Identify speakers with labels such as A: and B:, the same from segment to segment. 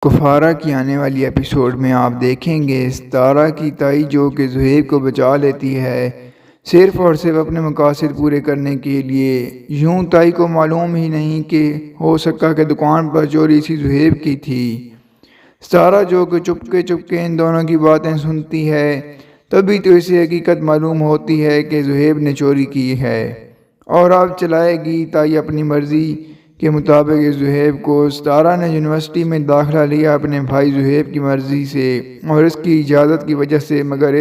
A: کفارہ کی آنے والی ایپیسوڈ میں آپ دیکھیں گے ستارہ کی تائی جو کہ زہیب کو بچا لیتی ہے صرف اور صرف اپنے مقاصد پورے کرنے کے لیے۔ یوں تائی کو معلوم ہی نہیں کہ ہو سکا کہ دکان پر چوری اسی زہیب کی تھی۔ ستارہ جو کہ چپکے ان دونوں کی باتیں سنتی ہے، تبھی تو اسے حقیقت معلوم ہوتی ہے کہ زہیب نے چوری کی ہے، اور اب چلائے گی تائی اپنی مرضی کے مطابق اس زہیب کو۔ ستارہ نے یونیورسٹی میں داخلہ لیا اپنے بھائی زہیب کی مرضی سے اور اس کی اجازت کی وجہ سے، مگر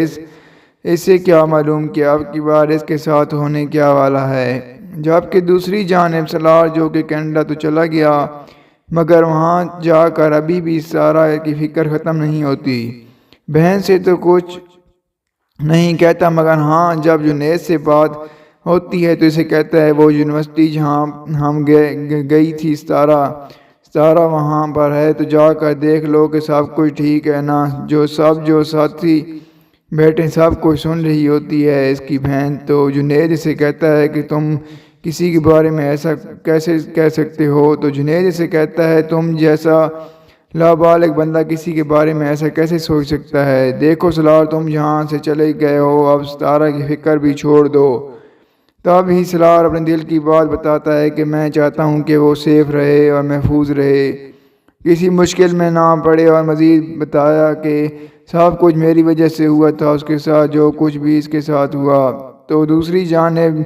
A: اسے کیا معلوم کہ اب کی بار اس کے ساتھ ہونے کیا والا ہے۔ جبکہ دوسری جانب سالار جو کہ کینیڈا تو چلا گیا، مگر وہاں جا کر ابھی بھی ستارہ کی فکر ختم نہیں ہوتی۔ بہن سے تو کچھ نہیں کہتا، مگر ہاں جب جنید سے بات ہوتی ہے تو اسے کہتا ہے وہ یونیورسٹی جہاں ہم گئی تھی ستارہ وہاں پر ہے تو جا کر دیکھ لو کہ سب کچھ ٹھیک ہے نا۔ جو ساتھی بیٹھے سب کچھ سن رہی ہوتی ہے اس کی بہن، تو جنید اسے کہتا ہے کہ تم کسی کے بارے میں ایسا کیسے کہہ سکتے ہو؟ تو جنید اسے کہتا ہے تم جیسا لابالغ بندہ کسی کے بارے میں ایسا کیسے سوچ سکتا ہے؟ دیکھو سالار، تم یہاں سے چلے گئے ہو، اب ستارہ کی فکر بھی چھوڑ دو۔ تب ہی سالار اپنے دل کی بات بتاتا ہے کہ میں چاہتا ہوں کہ وہ سیف رہے اور محفوظ رہے، کسی مشکل میں نہ پڑے، اور مزید بتایا کہ سب کچھ میری وجہ سے ہوا تھا اس کے ساتھ جو کچھ بھی اس کے ساتھ ہوا۔ تو دوسری جانب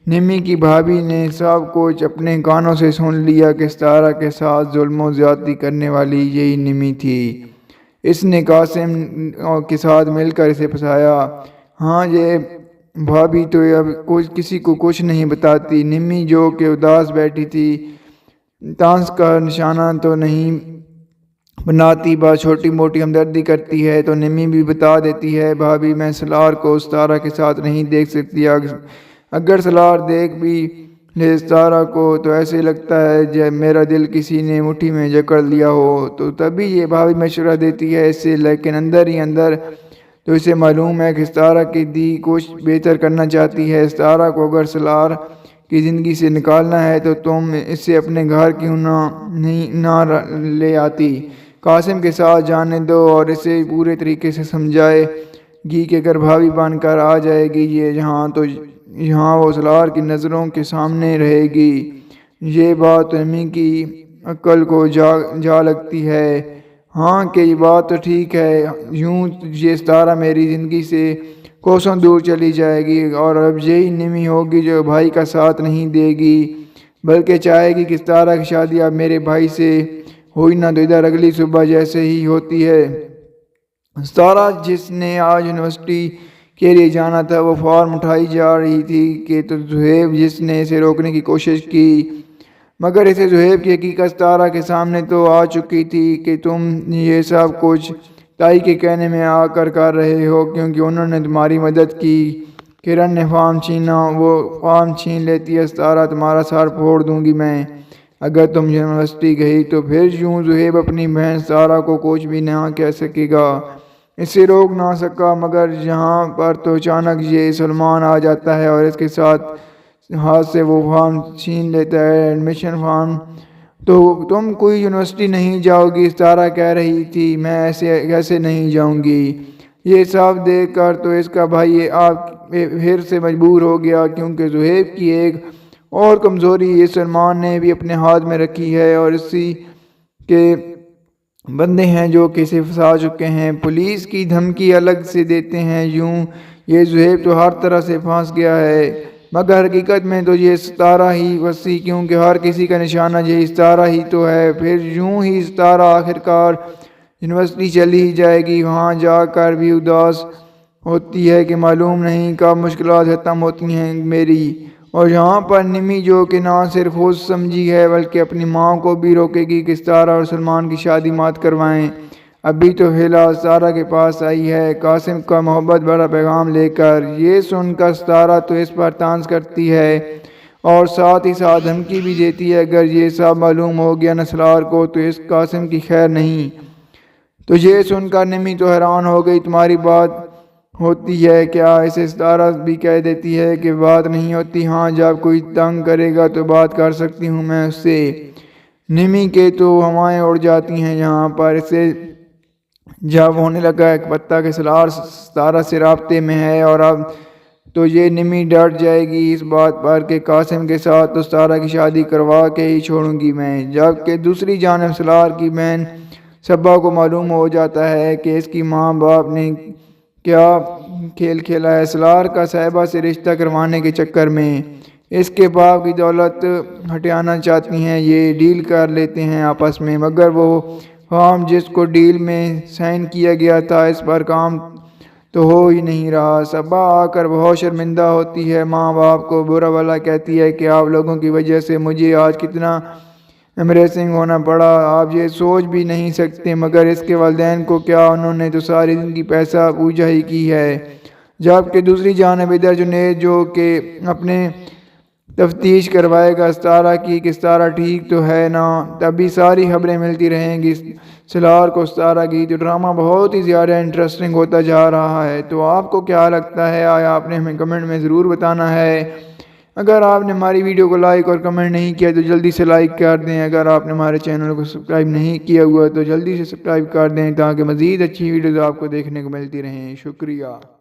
A: نمی کی بھابھی نے سب کچھ اپنے کانوں سے سن لیا کہ ستارہ کے ساتھ ظلم و زیادتی کرنے والی یہی نمی تھی۔ اس نے قاسم کے ساتھ مل کر اسے پھنسایا۔ ہاں یہ بھابھی تو اب کسی کو کچھ نہیں بتاتی۔ نمی جو کہ اداس بیٹھی تھی، طنز کا نشانہ تو نہیں بناتی، بس چھوٹی موٹی ہمدردی کرتی ہے۔ تو نمی بھی بتا دیتی ہے بھابھی میں سالار کو ستارہ کے ساتھ نہیں دیکھ سکتی، اگر سالار دیکھ بھی لے ستارہ کو تو ایسے لگتا ہے جب میرا دل کسی نے مٹھی میں جکڑ لیا ہو۔ تو تبھی یہ بھابھی مشورہ دیتی ہے اسے، لیکن اندر ہی اندر تو اسے معلوم ہے کہ ستارہ کی دی کچھ بہتر کرنا چاہتی ہے۔ ستارہ کو اگر سالار کی زندگی سے نکالنا ہے تو تم اسے اپنے گھر کیوں نہ لے آتی، قاسم کے ساتھ جانے دو اور اسے پورے طریقے سے سمجھائے گی کہ اگر بھابھی بن کر آ جائے گی یہ یہاں تو یہاں وہ سالار کی نظروں کے سامنے رہے گی۔ یہ بات نمی کی عقل کو جا لگتی ہے، ہاں کہ یہ بات تو ٹھیک ہے، یوں یہ ستارہ میری زندگی سے کوسوں دور چلی جائے گی، اور اب یہی نمی ہوگی جو بھائی کا ساتھ نہیں دے گی، بلکہ چاہے گی کہ ستارہ کی شادی اب میرے بھائی سے ہوئی نہ تو ادھر اگلی صبح جیسے ہی ہوتی ہے۔ ستارہ جس نے آج یونیورسٹی کے لیے جانا تھا وہ فارم اٹھائی جا رہی تھی کہ تو زہیب جس نے اسے روکنے کی کوشش کی، مگر اسے زہیب کی حقیقت ستارہ کے سامنے تو آ چکی تھی کہ تم یہ سب کچھ تائی کے کہنے میں آ کر رہے ہو، کیونکہ انہوں نے تمہاری مدد کی۔ کرن نے فارم چھینا، وہ فارم چھین لیتی ہے۔ ستارہ تمہارا سر پھوڑ دوں گی میں اگر تم یونیورسٹی گئی تو۔ پھر یوں زہیب اپنی بہن ستارہ کو کچھ بھی نہ کہہ سکے گا، اسے روک نہ سکا، مگر یہاں پر تو اچانک یہ سلمان آ جاتا ہے اور اس کے ہاتھ سے وہ فارم چھین لیتا ہے، ایڈمیشن فارم۔ تو تم کوئی یونیورسٹی نہیں جاؤ گی، ستارہ کہہ رہی تھی، میں ایسے کیسے نہیں جاؤں گی۔ یہ سب دیکھ کر تو اس کا بھائی آپ پھر سے مجبور ہو گیا، کیونکہ زہیب کی ایک اور کمزوری یہ سلمان نے بھی اپنے ہاتھ میں رکھی ہے، اور اسی کے بندے ہیں جو کہ اسے پھنسا چکے ہیں، پولیس کی دھمکی الگ سے دیتے ہیں۔ یوں یہ زہیب تو ہر طرح سے پھنس گیا ہے، مگر حقیقت میں تو یہ ستارہ ہی پھنسی، کیونکہ ہر کسی کا نشانہ یہ ستارہ ہی تو ہے۔ پھر یوں ہی ستارہ آخرکار یونیورسٹی چلی جائے گی، وہاں جا کر بھی اداس ہوتی ہے کہ معلوم نہیں کب مشکلات ختم ہوتی ہیں میری۔ اور یہاں پر نمی جو کہ نہ صرف خود سمجھی ہے بلکہ اپنی ماں کو بھی روکے گی کہ ستارہ اور سلمان کی شادی مت کروائیں۔ ابھی تو فی الحال ستارہ کے پاس آئی ہے قاسم کا محبت بڑا پیغام لے کر۔ یہ سن کر ستارہ تو اس پر طنز کرتی ہے اور ساتھ ہی ساتھ دھمکی بھی دیتی ہے اگر یہ سب معلوم ہو گیا نا سالار کو تو اس قاسم کی خیر نہیں۔ تو یہ سن کر نمی تو حیران ہو گئی، تمہاری بات ہوتی ہے کیا؟ اسے ستارہ بھی کہہ دیتی ہے کہ بات نہیں ہوتی، ہاں جب کوئی تنگ کرے گا تو بات کر سکتی ہوں میں اس سے۔ نمی کے تو ہوائیں اڑ جاتی ہیں یہاں پر سے جب ہونے لگا ایک پتا کہ ستارہ سے رابطے میں ہے اور اب تو یہ نمی ڈٹ جائے گی اس بات پر کہ قاسم کے ساتھ تو ستارہ کی شادی کروا کے ہی چھوڑوں گی میں۔ جبکہ دوسری جانب سلار کی بہن صبا کو معلوم ہو جاتا ہے کہ اس کی ماں باپ نے کیا کھیل کھیلا ہے۔ سلار کا صاحبہ سے رشتہ کروانے کے چکر میں اس کے باپ کی دولت ہٹانا چاہتی ہیں، یہ ڈیل کر لیتے ہیں آپس میں، مگر وہ فارم جس کو ڈیل میں سائن کیا گیا تھا اس پر کام تو ہو ہی نہیں رہا۔ صبا آ کر بہت شرمندہ ہوتی ہے، ماں باپ کو برا بھلا کہتی ہے کہ آپ لوگوں کی وجہ سے مجھے آج کتنا ایمبریسنگ ہونا پڑا، آپ یہ سوچ بھی نہیں سکتے۔ مگر اس کے والدین کو کیا، انہوں نے تو ساری زندگی پیسہ پوجا ہی کی ہے۔ جبکہ دوسری جانب ادھر جنید جو کہ اپنے تفتیش کروائے گا ستارہ کی کہ ستارہ ٹھیک تو ہے نا، تبھی ساری خبریں ملتی رہیں گی سلار کو ستارہ کی۔ تو ڈرامہ بہت ہی زیادہ انٹرسٹنگ ہوتا جا رہا ہے۔ تو آپ کو کیا لگتا ہے؟ آیا آپ نے ہمیں کمنٹ میں ضرور بتانا ہے۔ اگر آپ نے ہماری ویڈیو کو لائک اور کمنٹ نہیں کیا تو جلدی سے لائک کر دیں۔ اگر آپ نے ہمارے چینل کو سبسکرائب نہیں کیا ہوا تو جلدی سے سبسکرائب کر دیں تاکہ مزید اچھی ویڈیوز آپ کو دیکھنے کو ملتی رہیں۔ شکریہ۔